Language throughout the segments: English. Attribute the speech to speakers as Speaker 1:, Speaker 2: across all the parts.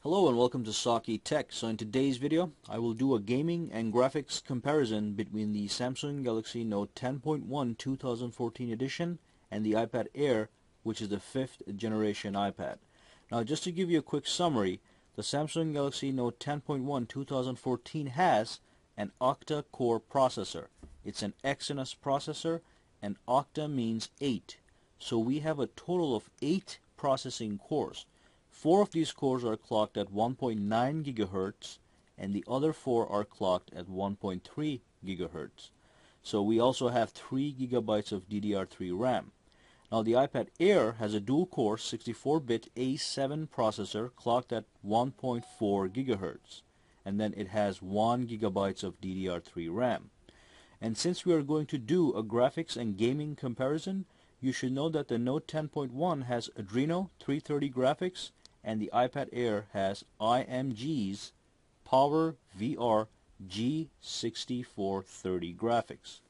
Speaker 1: Hello and welcome to Saki Tech. So in today's video, I will do a gaming and graphics comparison between the Samsung Galaxy Note 10.1 2014 edition and the iPad Air, which is the 5th generation iPad. Now just to give you a quick summary, the Samsung Galaxy Note 10.1 2014 has an octa-core processor. It's an Exynos processor, and octa means 8. So we have a total of 8 processing cores. 4 of these cores are clocked at 1.9 gigahertz, and the other 4 are clocked at 1.3 gigahertz. So we also have 3 gigabytes of DDR3 RAM. Now the iPad Air has a dual-core 64-bit A7 processor clocked at 1.4 gigahertz, and then it has 1 gigabytes of DDR3 RAM. And since we are going to do a graphics and gaming comparison, you should know that the Note 10.1 has Adreno 330 graphics, and the iPad Air has IMG's Power VR G6430 graphics.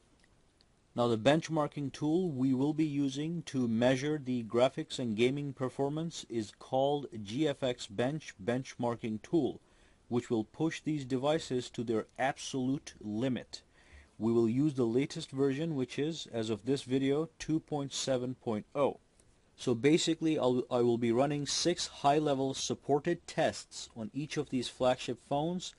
Speaker 1: Now the benchmarking tool we will be using to measure the graphics and gaming performance is called GFX Bench benchmarking tool, which will push these devices to their absolute limit. We will use the latest version, which is, as of this video, 2.7.0. So basically I will be running 6 high-level supported tests on each of these flagship phones,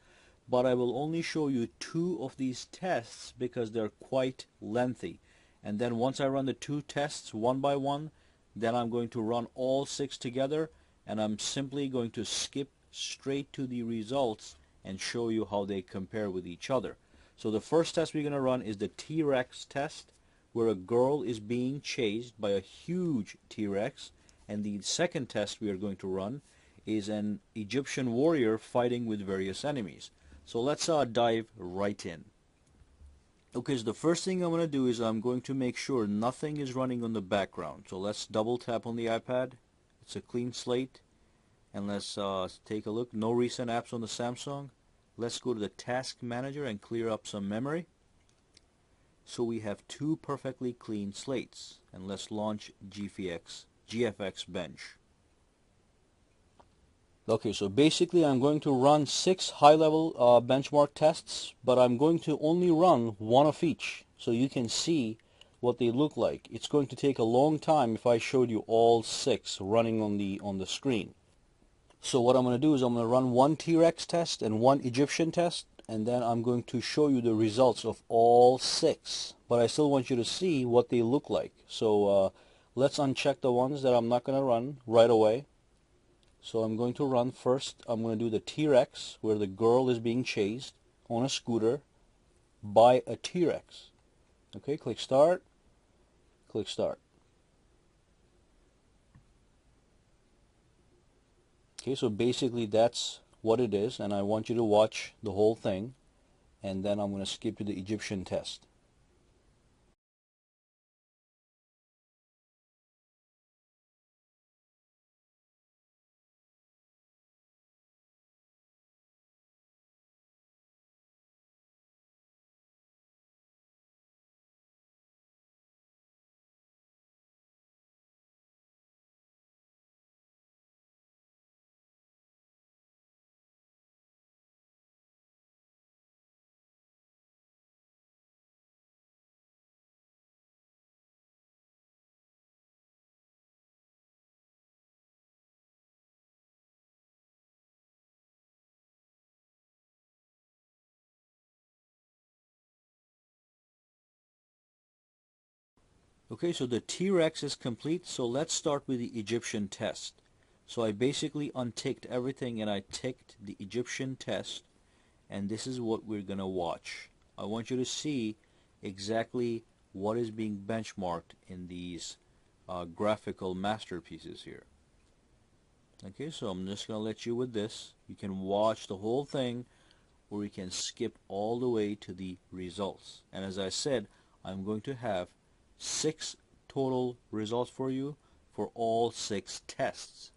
Speaker 1: but I will only show you 2 of these tests because they're quite lengthy. And then once I run the 2 tests one by one, then I'm going to run all 6 together, and I'm simply going to skip straight to the results and show you how they compare with each other. So the first test we're going to run is the T-Rex test, where a girl is being chased by a huge T-Rex, and the second test we are going to run is an Egyptian warrior fighting with various enemies. So let's dive right in. Okay, so the first thing I'm going to do is I'm going to make sure nothing is running on the background. So let's double tap on the iPad. It's a clean slate, and let's take a look. No recent apps on the Samsung. Let's go to the task manager and clear up some memory. So we have 2 perfectly clean slates, and let's launch GFX Bench. Okay, so basically I'm going to run 6 high-level benchmark tests, but I'm going to only run 1 of each, so you can see what they look like. It's going to take a long time if I showed you all 6 running on the screen. So what I'm going to do is I'm going to run 1 T-Rex test and 1 Egyptian test, and then I'm going to show you the results of all 6. But I still want you to see what they look like. So let's uncheck the ones that I'm not going to run right away. So I'm going to run first. I'm going to do the T-Rex, where the girl is being chased on a scooter by a T-Rex. Okay, click Start. Click Start. Okay, so basically that's what it is, and I want you to watch the whole thing, and then I'm going to skip to the Egyptian test. Okay, so the T-Rex is complete, so let's start with the Egyptian test. So I basically unticked everything and I ticked the Egyptian test, and this is what we're going to watch. I want you to see exactly what is being benchmarked in these graphical masterpieces here. Okay, so I'm just going to let you with this. You can watch the whole thing, or you can skip all the way to the results. And as I said, I'm going to have 6 total results for you for all 6 tests.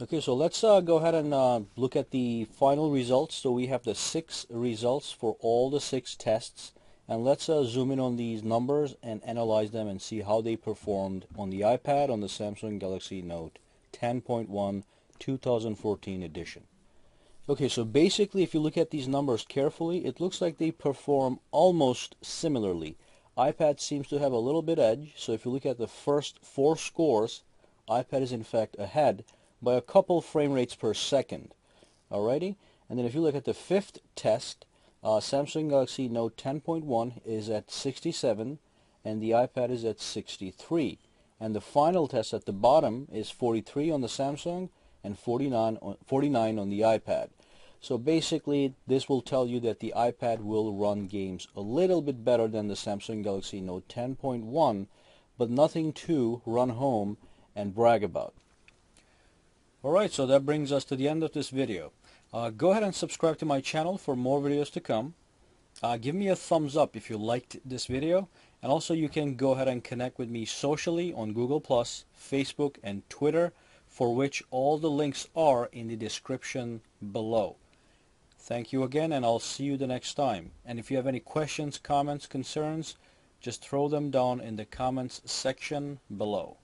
Speaker 1: Okay, so let's go ahead and look at the final results. So we have the 6 results for all the 6 tests, and let's zoom in on these numbers and analyze them and see how they performed on the iPad on the Samsung Galaxy Note 10.1 2014 edition. Okay, so basically if you look at these numbers carefully, it looks like they perform almost similarly. iPad seems to have a little bit edge, so if you look at the first 4 scores, iPad is in fact ahead by a couple frame rates per second. Alrighty, and then if you look at the 5th test, Samsung Galaxy Note 10.1 is at 67 and the iPad is at 63. And the final test at the bottom is 43 on the Samsung and 49 on the iPad. So basically this will tell you that the iPad will run games a little bit better than the Samsung Galaxy Note 10.1, but nothing to run home and brag about. Alright, so that brings us to the end of this video. Go ahead and subscribe to my channel for more videos to come. Give me a thumbs up if you liked this video, and also you can go ahead and connect with me socially on Google+, Facebook, and Twitter, for which all the links are in the description below. Thank you again, and I'll see you the next time. And if you have any questions, comments, concerns, just throw them down in the comments section below.